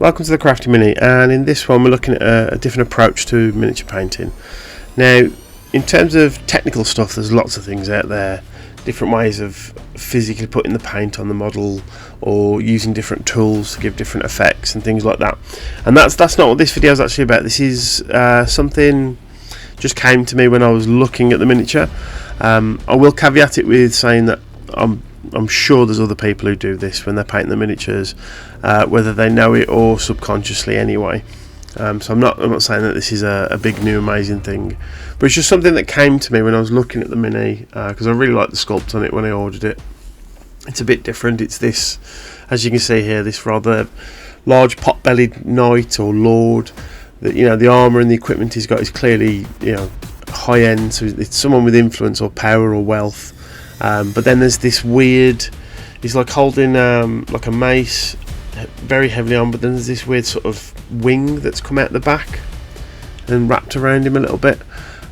Welcome to the Crafty Mini, and in this one we're looking at a different approach to miniature painting. Now, in terms of technical stuff, there's lots of things out there, different ways of physically putting the paint on the model or using different tools to give different effects and things like that. And that's not what this video is actually about. This is something just came to me when I was looking at the miniature. I will caveat it with saying that I'm sure there's other people who do this when they're painting the miniatures, whether they know it or subconsciously anyway. So I'm not saying that this is a big new amazing thing, but it's just something that came to me when I was looking at the Mini, because I really liked the sculpt on it when I ordered it. It's a bit different. It's this, as you can see here, this rather large pot-bellied knight or lord. That, you know, the armour and the equipment he's got is clearly, you know, high end. So it's someone with influence or power or wealth. But then there's this weird, he's like holding like a mace, very heavily on, but then there's this weird sort of wing that's come out the back and wrapped around him a little bit,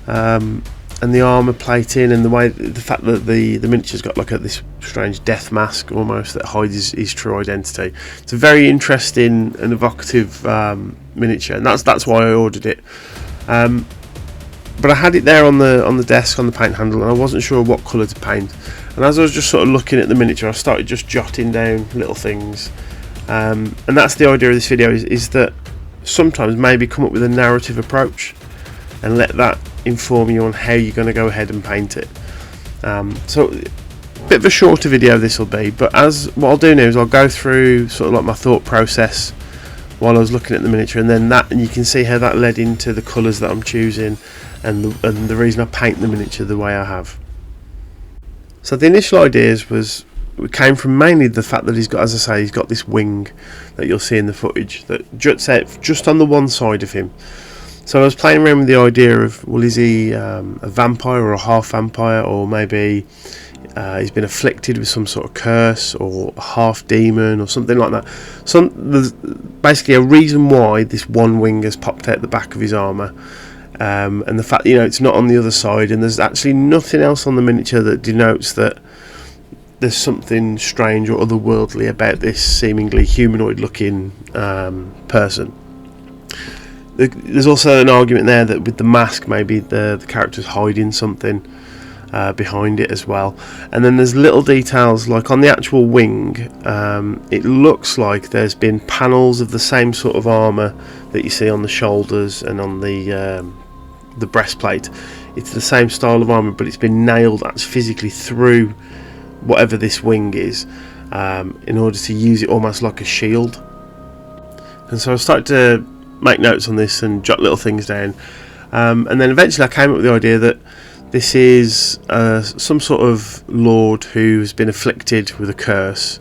and the armour plating and the fact that the miniature's got like this strange death mask almost that hides his true identity. It's a very interesting and evocative miniature, and that's why I ordered it. But I had it there on the desk on the paint handle, and I wasn't sure what colour to paint. And as I was just sort of looking at the miniature, I started just jotting down little things. And that's the idea of this video, is that sometimes maybe come up with a narrative approach and let that inform you on how you're going to go ahead and paint it. So a bit of a shorter video this will be, but what I'll do now is I'll go through sort of like my thought process while I was looking at the miniature, and you can see how that led into the colours that I'm choosing and the reason I paint the miniature the way I have. So the initial ideas came from mainly the fact that he's got, as I say, he's got this wing that you'll see in the footage that juts out just on the one side of him. So I was playing around with the idea of, well, is he a vampire or a half vampire, or maybe he's been afflicted with some sort of curse or a half demon or something like that. There's basically a reason why this one wing has popped out the back of his armour, and the fact, you know, it's not on the other side, and there's actually nothing else on the miniature that denotes that there's something strange or otherworldly about this seemingly humanoid looking person. There's also an argument there that with the mask maybe the character's hiding something behind it as well. And then there's little details like on the actual wing, it looks like there's been panels of the same sort of armour that you see on the shoulders and on the breastplate. It's the same style of armour, but it's been nailed physically through whatever this wing is, in order to use it almost like a shield. And so I started to make notes on this and jot little things down, and then eventually I came up with the idea that this is some sort of lord who's been afflicted with a curse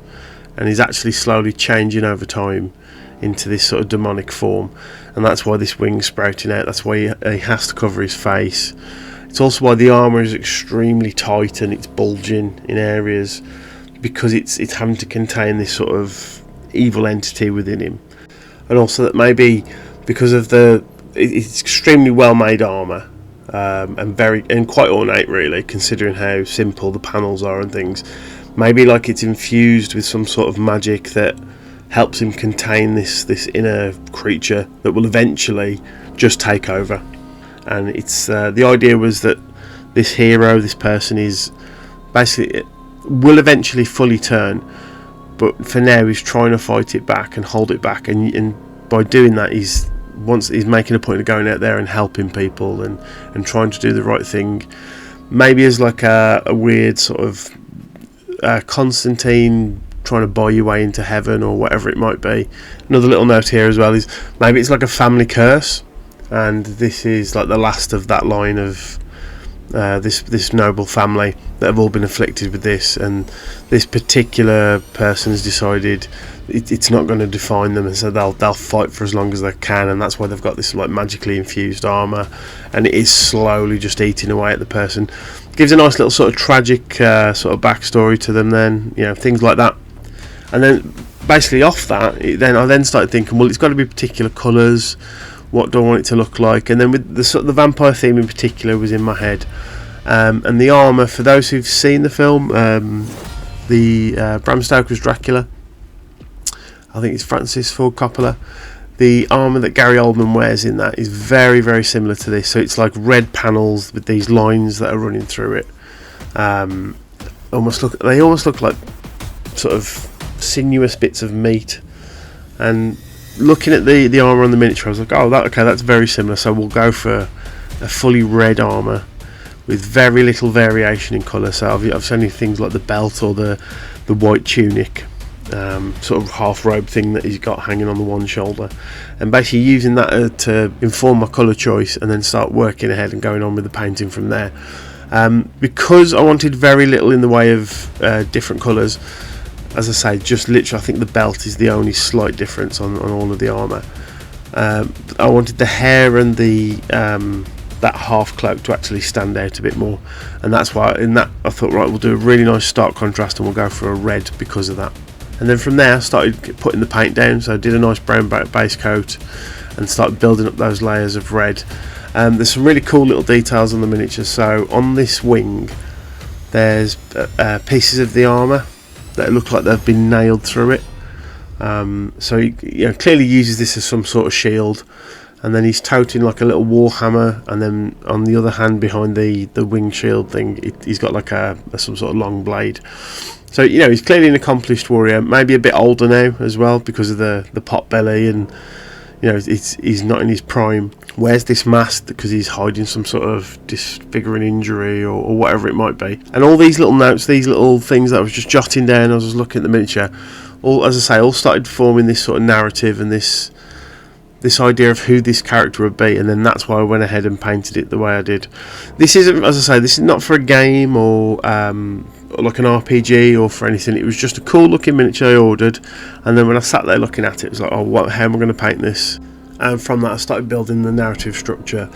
and is actually slowly changing over time into this sort of demonic form, and that's why this wing's sprouting out. That's why he has to cover his face. It's also why the armour is extremely tight and it's bulging in areas, because it's having to contain this sort of evil entity within him. And also that maybe because of it's extremely well made armour, and quite ornate really, considering how simple the panels are and things. Maybe like it's infused with some sort of magic that helps him contain this inner creature that will eventually just take over. And it's the idea was that this hero, this person, is basically will eventually fully turn, but for now he's trying to fight it back and hold it back, and by doing that he's making a point of going out there and helping people and trying to do the right thing, maybe as like a weird sort of Constantine trying to buy your way into heaven or whatever it might be. Another little note here as well is maybe it's like a family curse, and this is like the last of that line of this noble family that have all been afflicted with this, and this particular person has decided it's not going to define them, and so they'll fight for as long as they can, and that's why they've got this like magically infused armour, and it is slowly just eating away at the person. Gives a nice little sort of tragic sort of backstory to them then, you know, things like that. And then basically off that, I then started thinking, well, it's got to be particular colours. What do I want it to look like? And then with the sort of the vampire theme in particular was in my head, and the armour. For those who've seen the film, Bram Stoker's Dracula, I think it's Francis Ford Coppola. The armour that Gary Oldman wears in that is very, very similar to this. So it's like red panels with these lines that are running through it. They almost look like sort of sinuous bits of meat. And looking at the armour on the miniature, I was like, oh, that's very similar. So we'll go for a fully red armour with very little variation in colour. So I've seen things like the belt or the white tunic. Sort of half robe thing that he's got hanging on the one shoulder, and basically using that to inform my colour choice, and then start working ahead and going on with the painting from there. Because I wanted very little in the way of different colours, as I say, just literally I think the belt is the only slight difference on all of the armour. I wanted the hair and the that half cloak to actually stand out a bit more, and that's why in that I thought, right, we'll do a really nice stark contrast and we'll go for a red because of that. And then from there I started putting the paint down, so I did a nice brown base coat and started building up those layers of red. There's some really cool little details on the miniature. So on this wing there's pieces of the armour that look like they've been nailed through it. So he clearly uses this as some sort of shield, and then he's toting like a little war hammer, and then on the other hand behind the wing shield thing he's got like some sort of long blade. So he's clearly an accomplished warrior, maybe a bit older now as well because of the pot belly, and he's not in his prime. Wears this mask because he's hiding some sort of disfiguring injury or whatever it might be. And all these little notes, these little things that I was just jotting down as I was looking at the miniature, all, as I say, all started forming this sort of narrative and this idea of who this character would be, and then that's why I went ahead and painted it the way I did. This isn't, as I say, this is not for a game or like an RPG or for anything. It was just a cool looking miniature I ordered, and then when I sat there looking at it, it was like, oh, how am I going to paint this? And from that I started building the narrative structure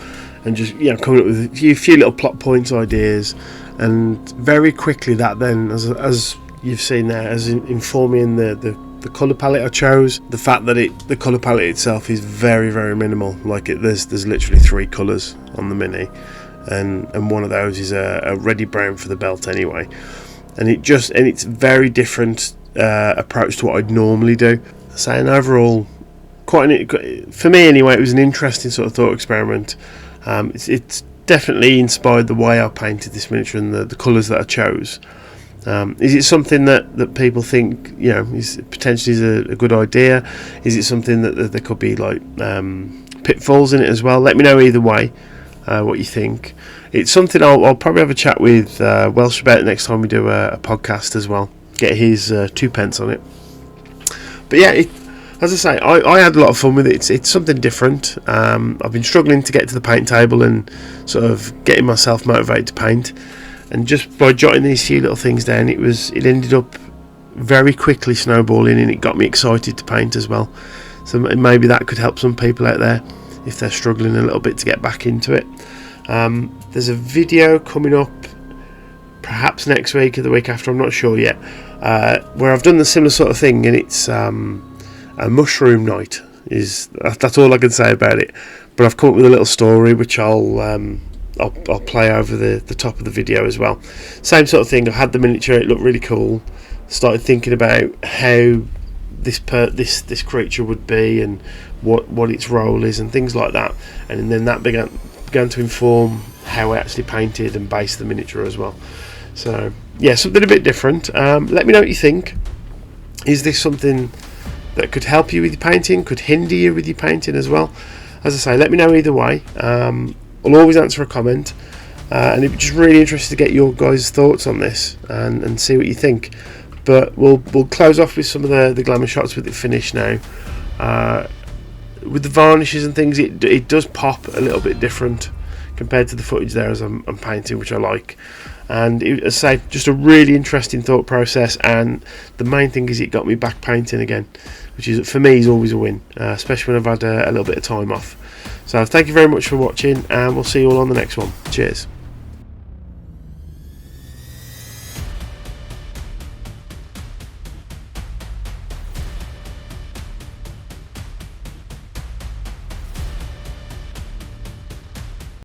and just coming up with a few little plot points, ideas, and very quickly that then, as you've seen there, as informing the colour palette I chose. The fact that the colour palette itself is very, very minimal. Like there's literally 3 colours on the mini, and one of those is a reddy brown for the belt anyway. And it's very different approach to what I'd normally do. Saying overall, for me anyway, it was an interesting sort of thought experiment. It's definitely inspired the way I painted this miniature and the colours that I chose. Is it something that people think is potentially a good idea? Is it something that there could be like pitfalls in it as well? Let me know either way what you think. It's something I'll probably have a chat with Welsh about next time we do a podcast as well. Get his 2 pence on it. But yeah, as I say, I had a lot of fun with it. It's something different. I've been struggling to get to the paint table and sort of getting myself motivated to paint. And just by jotting these few little things down, it ended up very quickly snowballing, and it got me excited to paint as well. So maybe that could help some people out there if they're struggling a little bit to get back into it. There's a video coming up perhaps next week or the week after, I'm not sure yet, where I've done the similar sort of thing, and it's a mushroom night. That's all I can say about it. But I've come up with a little story which I'll play over the top of the video as well. Same sort of thing. I had the miniature, it looked really cool. Started thinking about how this creature would be and what its role is and things like that. And then that began to inform how I actually painted and based the miniature as well. So yeah, something a bit different. Let me know what you think. Is this something that could help you with your painting? Could hinder you with your painting as well? As I say, let me know either way. I'll always answer a comment, and it'd be just really interested to get your guys' thoughts on this and see what you think. But we'll close off with some of the glamour shots with it finished now. With the varnishes and things, it does pop a little bit different compared to the footage there as I'm painting, which I like. And as I say, just a really interesting thought process, and the main thing is it got me back painting again, which is for me is always a win, especially when I've had a little bit of time off. So thank you very much for watching, and we'll see you all on the next one. Cheers.